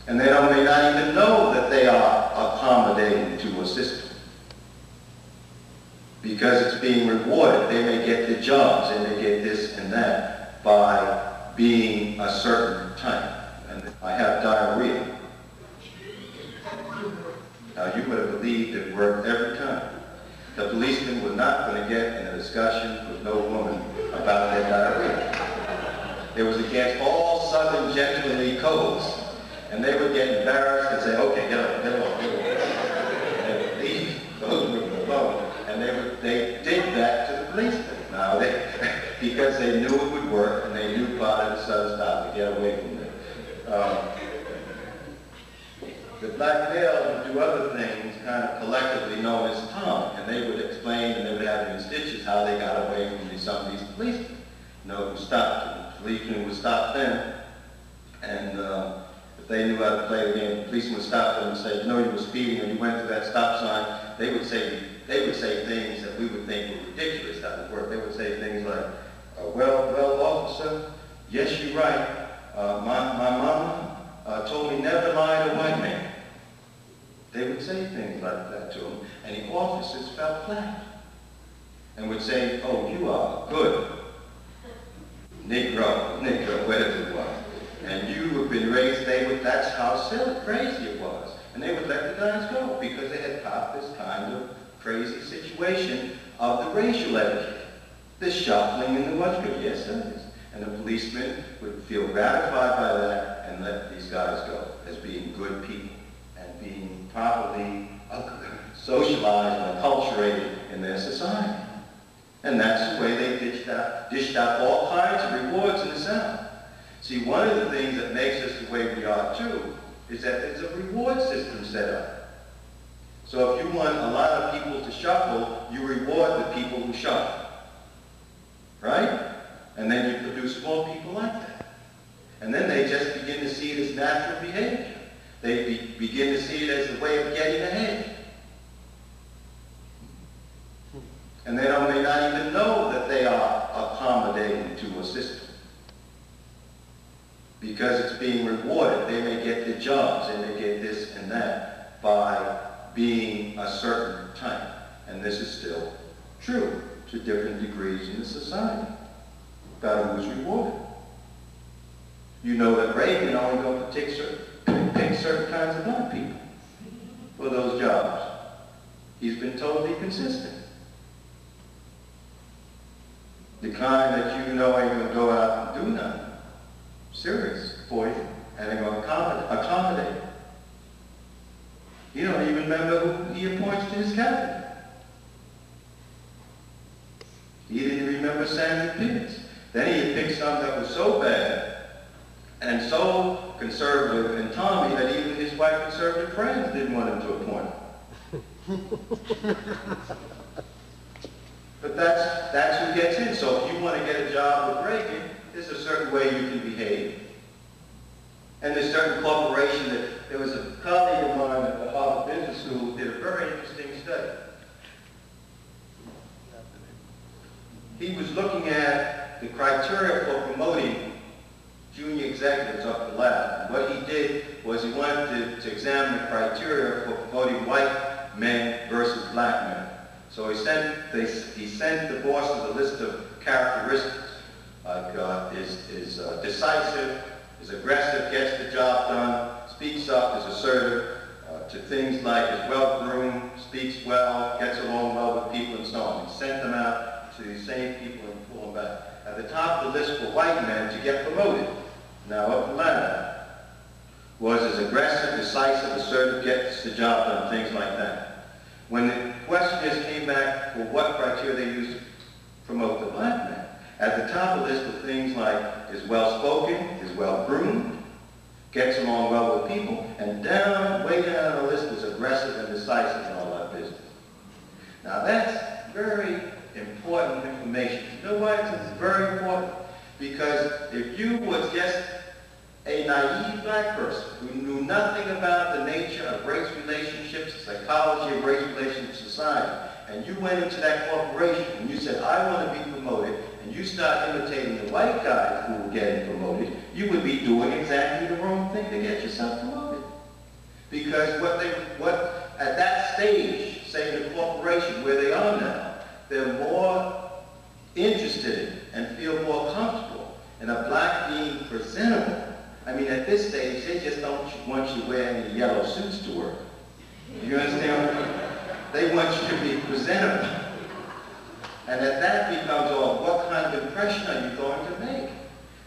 And they may not even know that they are accommodating to a system. Because it's being rewarded. They may get the jobs, they may get this and that by being a certain type. And I have diarrhea. Now you would have believed it worked every time. The policeman was not going to get in a discussion with no woman about their diarrhea. It was against all Southern gentlemanly codes. And they would get embarrassed and say, okay, get up, get up, get up. And they would leave those women alone. And they did that to the policemen. Now, because they knew it would work, and they knew part of the Southern style to get away from it. The black males would do other things, kind of collectively known as Tom, and they would explain, and they would have in stitches how they got away from some of these policemen. Who stopped them. The policemen would stop them, and if they knew how to play the game, the policeman would stop them and say, you were speeding, and you went through that stop sign. They would say things that we would think were ridiculous that would work. They would say things like, well, officer, yes, you're right. My mama told me never lie to a white man. They would say things like that to him, and the officers felt flat and would say, oh, you are good. Negro, whatever it was. And you have been raised, that's how crazy it was. And they would let the guys go because they had caught this kind of crazy situation of the racial etiquette. The shuffling in the washroom, yes, it is. And the policeman would feel gratified by that and let these guys go as being good people and being properly socialized and acculturated in their society. And that's the way they dished out all kinds of rewards in the South. See, one of the things that makes us the way we are too is that there's a reward system set up. So if you want a lot of people to shuffle, you reward the people who shuffle. Right? And then you produce more people like that. And then they just begin to see it as natural behavior. They begin to see it as a way of getting ahead. And they may not even know that they are accommodating to a system. Because it's being rewarded. They may get the jobs, they may get this and that by being a certain type. And this is still true to different degrees in the society about who's rewarded. You know that Reagan only going to pick certain kinds of black people for those jobs. He's been totally consistent. The kind that ain't going to go out and do nothing serious for you, and they're going to accommodate. You don't even remember who he appoints to his cabinet. He didn't remember Samuel Pitts. Then he had picked something that was so bad and so conservative and Tommy that even his white conservative friends didn't want him to appoint him. But that's who gets in. So if you want to get a job with Reagan, there's a certain way you can behave. And there's certain corporation that there was a colleague of mine at the Harvard Business School who did a very interesting study. He was looking at the criteria for promoting junior executives up the ladder. And what he did was he wanted to examine the criteria for promoting white men versus black men. So he sent the bosses a list of characteristics, like is decisive, is aggressive, gets the job done, speaks up, is assertive, to things like is well-groomed, speaks well, gets along well with people, and so on. He sent them out to these same people and pull them back. At the top of the list were white men to get promoted. Now up the ladder was as aggressive, decisive, assertive, gets the job done, things like that. When the questionnaires came back for what criteria they used to promote the black men, at the top of the list were things like is well-spoken, is well-groomed, gets along well with people, and way down on the list was aggressive and decisive and all that business. Now that's very important information. You know why it's very important? Because if you was just a naive black person who knew nothing about the nature of race relationships, the psychology of race relationships in society, and you went into that corporation and you said, I want to be promoted, and you start imitating the white guys who were getting promoted, you would be doing exactly the wrong thing to get yourself promoted. Because at that stage, say in the corporation where they are now, they're more interested and feel more comfortable in a black being presentable. I mean, at this stage, they just don't want you wearing any yellow suits to work. You understand what I mean? They want you to be presentable. And that becomes, oh, what kind of impression are you going to make?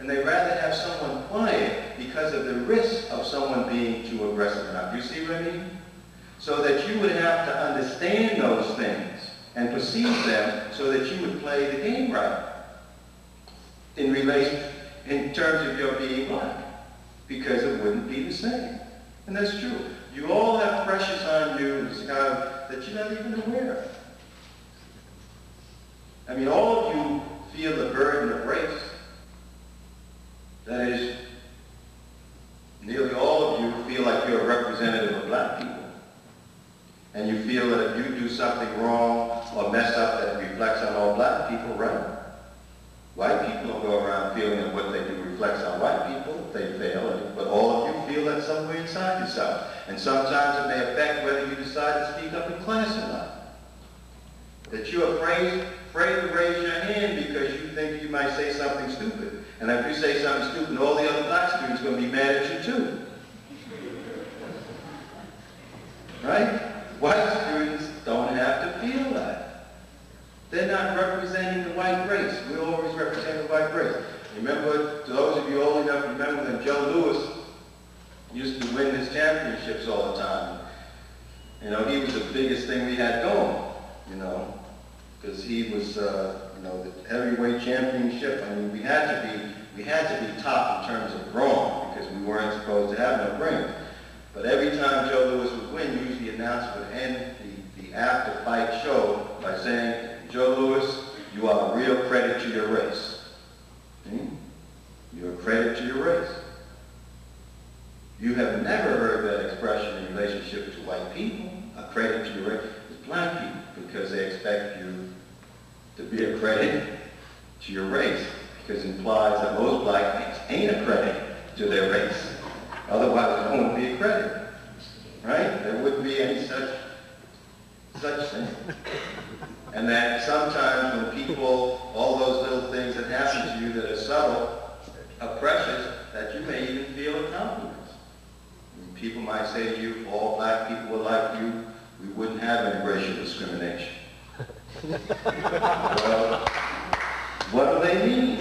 And they rather have someone quiet because of the risk of someone being too aggressive enough. You see what I mean? So that you would have to understand those things and perceive them so that you would play the game right in terms of your being black, because it wouldn't be the same. And that's true. You all have pressures on you that you're not even aware of. I mean, all of you feel the burden of race. That is, nearly all of you feel like you're a representative of black people. And you feel that if you do something wrong or mess up, that reflects on all black people, right? White people don't go around feeling that what they do reflects on white people if they fail, but all of you feel that somewhere inside yourself. And sometimes it may affect whether you decide to speak up in class or not. That you're afraid to raise your hand because you think you might say something stupid. And if you say something stupid, all the other black students are going to be mad at you too. Right? White students don't have to feel that. They're not representing the white race. We're always representing the white race. Remember, to those of you old enough, remember when Joe Louis used to win his championships all the time. You know, he was the biggest thing we had going, you know, because he was, you know, the heavyweight championship. I mean, we had to be top in terms of brawn because we weren't supposed to have no brains. But every time Joe Louis would win, usually the announcer would end the after-fight show by saying, "Joe Louis, you are a real credit to your race." You're a credit to your race. You have never heard that expression in relationship to white people, a credit to your race. It's black people, because they expect you to be a credit to your race, because it implies that most black folks ain't a credit to their race. Otherwise, it won't be a credit, right? There wouldn't be any such thing. And that sometimes when people, all those little things that happen to you that are subtle, are precious, that you may even feel a compliment. And people might say to you, if all black people were like you, we wouldn't have any racial discrimination. Well, what do they mean?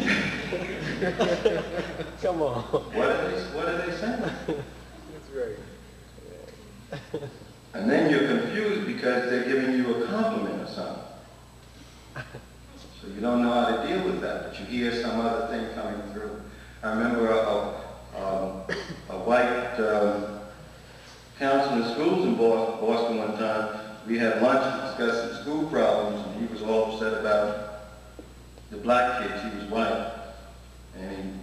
Come on. What are they saying? That's right. And then you're confused because they're giving you a compliment or something. So you don't know how to deal with that, but you hear some other thing coming through. I remember a white counselor in schools in Boston one time. We had lunch to discuss some school problems, and he was all upset about the black kids. He was white. And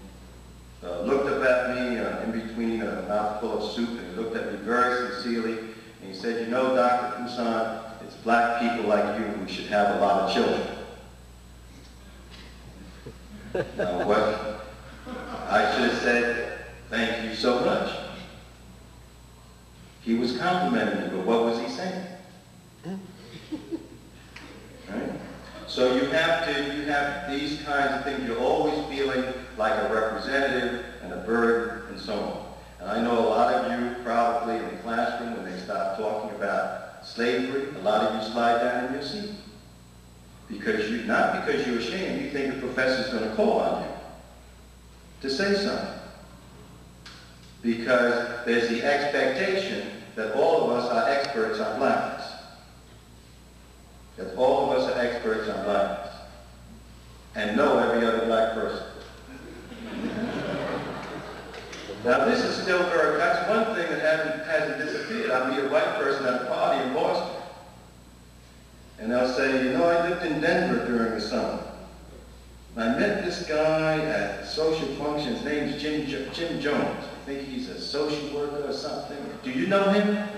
he looked up at me in between a mouthful of soup, and he looked at me very sincerely, and he said, "You know, Dr. Poussaint, it's black people like you who should have a lot of children." Now, what I should have said, "Thank you so much." He was complimenting me, but what was he saying? Right? So you have these kinds of things. You're always feeling like a representative and a burden and so on. And I know a lot of you probably in the classroom when they start talking about slavery, a lot of you slide down in your seat. Not because you're ashamed, you think the professor's going to call on you to say something. Because there's the expectation that all of us are experts on blackness. That all of us are experts on blackness. And know every other black person. Now this is still that's one thing that hasn't disappeared. I'll meet a white person at a party in Boston. And they'll say, "You know, I lived in Denver during the summer. And I met this guy at a social function. His name's Jim Jones. I think he's a social worker or something. Do you know him?"